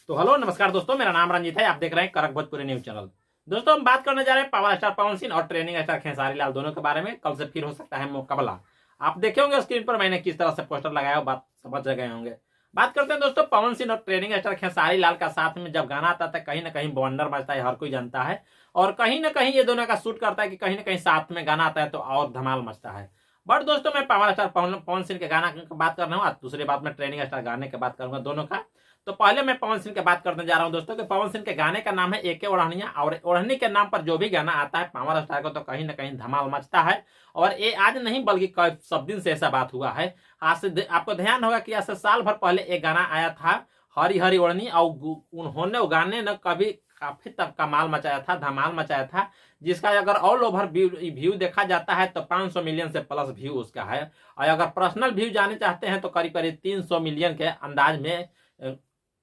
तो हेलो नमस्कार दोस्तों, मेरा नाम रंजीत है। आप देख रहे हैं करक भोजपुरी न्यूज चैनल। दोस्तों हम बात करने जा रहे हैं पावर स्टार पवन सिंह और ट्रेनिंग स्टार खेसारी लाल दोनों के बारे में। कल से फिर हो सकता है मुकाबला। आप देखे होंगे स्क्रीन पर मैंने किस तरह से पोस्टर लगाया, बात समझ गए होंगे। बात करते हैं दोस्तों पवन सिंह और ट्रेनिंग स्टार खेसारी लाल का साथ में जब गाना आता था कहीं ना कहीं बवंडर मचता है, हर कोई जानता है। और कहीं ना कहीं ये दोनों का शूट करता है कि कहीं ना कहीं साथ में गाना आता है तो और धमाल मचता है। बट दोस्तों मैं पावर स्टार पवन सिंह के गाना की बात कर रहा हूँ, दूसरी बात मैं ट्रेनिंग स्टार गाने की बात करूंगा दोनों का। तो पहले मैं पवन सिंह की बात करने जा रहा हूं दोस्तों कि पवन सिंह के गाने का नाम है एके ओढ़निया। और ओढ़नी के नाम पर जो भी गाना आता है पावर स्टार को तो कहीं ना कहीं धमाल मचता है। और ये आज नहीं बल्कि सब दिन से ऐसा बात हुआ है। आज से आपको ध्यान होगा कि आज से साल भर पहले एक गाना आया था हरी हरी ओढ़नी, और उन्होंने वो गाने न कभी काफी तक कमाल मचाया था, धमाल मचाया था, जिसका अगर ऑल ओवर व्यू देखा जाता है तो 500 मिलियन से प्लस व्यू उसका है। और अगर पर्सनल व्यू जाने चाहते हैं तो करीब करीब 300 मिलियन के अंदाज में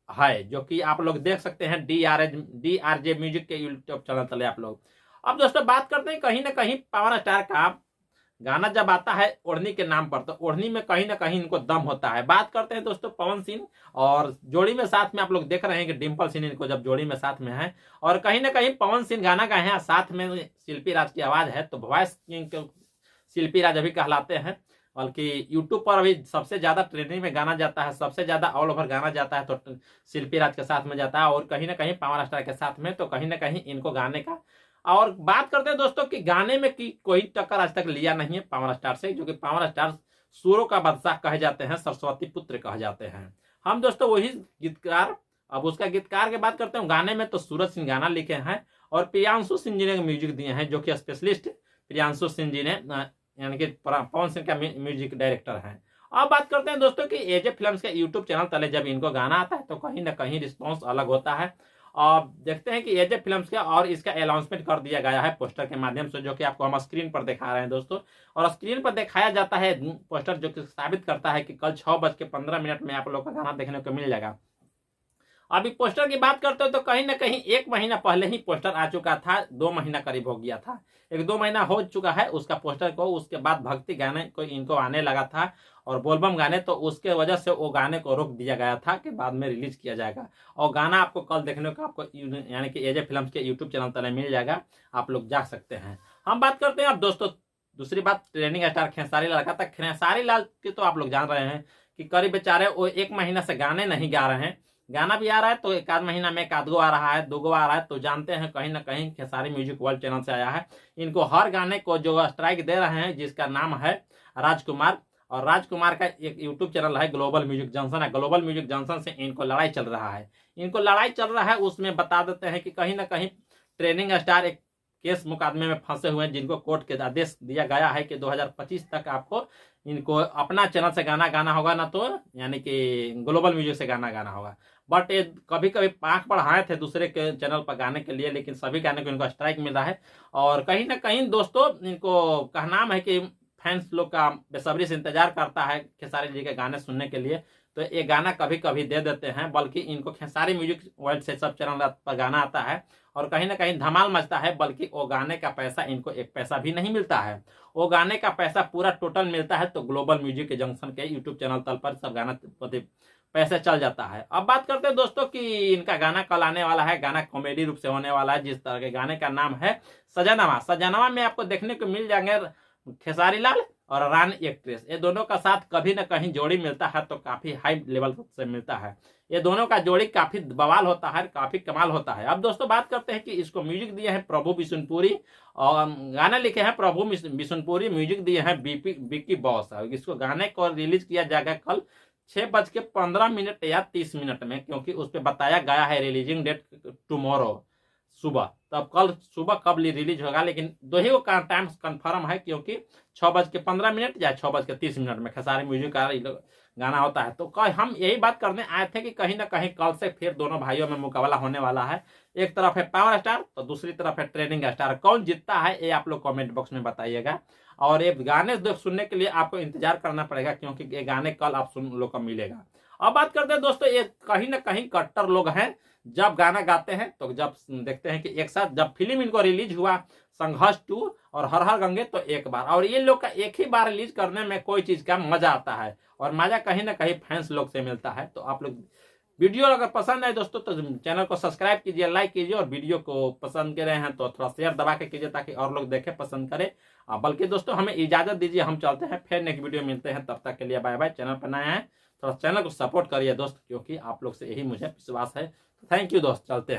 है, जो कि आप लोग देख सकते हैं DRJ म्यूजिक के यूट्यूब चैनल तले आप लोग। अब दोस्तों बात करते हैं कहीं ना कहीं पावर स्टार का गाना जब आता है ओढ़नी के नाम पर तो ओढ़नी में कहीं ना कहीं इनको दम होता है। बात करते हैं दोस्तों पवन सिंह और जोड़ी में साथ में आप लोग देख रहे हैं कि डिम्पल सिंह इनको जब जोड़ी में साथ में है। और कहीं ना कहीं पवन सिंह गाना गाए हैं, साथ में शिल्पी राज की आवाज है, तो वॉइस किंग शिल्पी राज अभी कहलाते हैं। बल्कि यूट्यूब पर अभी सबसे ज्यादा ट्रेंडिंग में गाना जाता है, सबसे ज्यादा ऑल ओवर गाना जाता है तो शिल्पी राज के साथ में जाता है। और कहीं ना कहीं पावर स्टार के साथ में, तो कहीं ना कहीं इनको गाने का। और बात करते हैं दोस्तों कि गाने में की कोई टक्कर आज तक लिया नहीं है पावर स्टार से, जो कि पावर स्टार सुरों का बादशाह कहे जाते हैं, सरस्वती पुत्र कहे जाते हैं। हम दोस्तों वही गीतकार। अब उसका गीतकार की बात करते हैं, गाने में तो सूरज सिंह गाना लिखे हैं और प्रियांशु सिंह जी ने म्यूजिक दिए हैं, जो कि स्पेशलिस्ट प्रियांशु सिंह जी ने यानी कि पवन सिंह का म्यूजिक डायरेक्टर है। अब बात करते हैं दोस्तों कि एजे फिल्म्स के यूट्यूब चैनल तले जब इनको गाना आता है तो कहीं ना कहीं रिस्पांस अलग होता है। अब देखते हैं कि एजे फिल्म्स का और इसका अनाउंसमेंट कर दिया गया है पोस्टर के माध्यम से, जो कि आपको हम स्क्रीन पर दिखा रहे हैं दोस्तों। और स्क्रीन पर दिखाया जाता है पोस्टर, जो कि साबित करता है कि कल 6:15 में आप लोग का गाना देखने को मिल जाएगा। अभी पोस्टर की बात करते हो तो कहीं ना कहीं 1 महीना पहले ही पोस्टर आ चुका था, 2 महीना करीब हो गया था, 1-2 महीना हो चुका है उसका पोस्टर को। उसके बाद भक्ति गाने को इनको आने लगा था और बोलबम गाने, तो उसके वजह से वो गाने को रोक दिया गया था कि बाद में रिलीज किया जाएगा। और गाना आपको कल देखने को आपको यानी कि एजे फिल्म्स के यूट्यूब चैनल तले मिल जाएगा, आप लोग जा सकते हैं। हम बात करते हैं अब दोस्तों दूसरी बात ट्रेंडिंग स्टार खेसारी लाल का। तक खेसारी लाल की तो आप लोग जान रहे हैं कि करीब बेचारे वो 1 महीना से गाने नहीं गा रहे हैं। गाना भी आ रहा है तो 1 आध महीना में 1 आध गो आ रहा है, 2 गो आ रहा है, तो जानते हैं कहीं ना कहीं खेसारी म्यूजिक वर्ल्ड चैनल से आया है। इनको हर गाने को जो स्ट्राइक दे रहे हैं, जिसका नाम है राजकुमार। और राजकुमार का एक यूट्यूब चैनल है ग्लोबल म्यूजिक जंक्शन है, ग्लोबल म्यूजिक जंक्शन से इनको लड़ाई चल रहा है। इनको लड़ाई चल रहा है, उसमें बता देते हैं कि कहीं ना कहीं ट्रेनिंग स्टार एक केस मुकदमे में फंसे हुए हैं, जिनको कोर्ट के आदेश दिया गया है कि 2025 तक आपको इनको अपना चैनल से गाना गाना होगा, ना तो यानी कि ग्लोबल म्यूजिक से गाना गाना होगा। बट ये कभी कभी आंख बढ़ाए थे दूसरे के चैनल पर गाने के लिए, लेकिन सभी गाने को इनको स्ट्राइक मिल रहा है। और कहीं ना कहीं दोस्तों इनको कहना है कि फैंस लोग का बेसब्री से इंतजार करता है खेसारी जी के गाने सुनने के लिए, तो ये गाना कभी कभी दे देते हैं। बल्कि इनको खेसारी म्यूजिक वर्ल्ड से सब चैनल पर गाना आता है और कहीं ना कहीं धमाल मचता है। बल्कि वो गाने का पैसा इनको 1 पैसा भी नहीं मिलता है, वो गाने का पैसा पूरा टोटल मिलता है तो ग्लोबल म्यूजिक के जंक्शन के यूट्यूब चैनल तल पर सब गाना पैसे चल जाता है। अब बात करते हैं दोस्तों कि इनका गाना कल आने वाला है, गाना कॉमेडी रूप से होने वाला है, जिस तरह के गाने का नाम है सजनवा। सजनवा में आपको देखने को मिल जाएंगे खेसारी लाल और रानी एक्ट्रेस, ये दोनों का साथ कभी ना कहीं जोड़ी मिलता है तो काफी हाई लेवल से मिलता है। ये दोनों का जोड़ी काफी बवाल होता है, काफी कमाल होता है। अब दोस्तों बात करते हैं कि इसको म्यूजिक दिए हैं प्रभु बिशुनपुरी और गाना लिखे हैं प्रभु बिशुनपुरी, म्यूजिक दिए हैं बिक्की बॉस। इसको गाने को रिलीज किया जाएगा कल 6:15 या 30 में, क्योंकि उस पर बताया गया है रिलीजिंग डेट टुमारो सुबह। तब कल सुबह कब रिलीज होगा, लेकिन दो ही का टाइम कंफर्म है, क्योंकि 6:15 या 6:30 में खेसारी म्यूजिक का गाना होता है। तो हम यही बात करने आए थे कि कहीं ना कहीं कल से फिर दोनों भाइयों में मुकाबला होने वाला है। एक तरफ है पावर स्टार तो दूसरी तरफ है ट्रेनिंग स्टार। कौन जीतता है ये आप लोग कमेंट बॉक्स में बताइएगा। और ये गाने सुनने के लिए आपको इंतजार करना पड़ेगा, क्योंकि ये गाने कल आप सुन लोग को मिलेगा। अब बात करते हैं दोस्तों, ये कहीं ना कहीं कट्टर लोग हैं। जब गाना गाते हैं तो जब देखते हैं कि एक साथ जब फिल्म इनको रिलीज हुआ संघर्ष 2 और हर हर गंगे, तो एक बार, और ये लोग का एक ही बार रिलीज करने में कोई चीज का मजा आता है और मजा कहीं ना कहीं फैंस लोग से मिलता है। तो आप लोग वीडियो अगर पसंद आए दोस्तों तो चैनल को सब्सक्राइब कीजिए, लाइक कीजिए, और वीडियो को पसंद कर रहे हैं तो थोड़ा शेयर दबा के कीजिए ताकि और लोग देखें, पसंद करें। बल्कि दोस्तों हमें इजाजत दीजिए, हम चलते हैं, फिर नेक्स्ट वीडियो मिलते हैं, तब तक के लिए बाय बाय। चैनल पर नया है थोड़ा चैनल को सपोर्ट करिए दोस्त, क्योंकि आप लोग से यही मुझे विश्वास है। थैंक यू दोस्त, चलते हैं।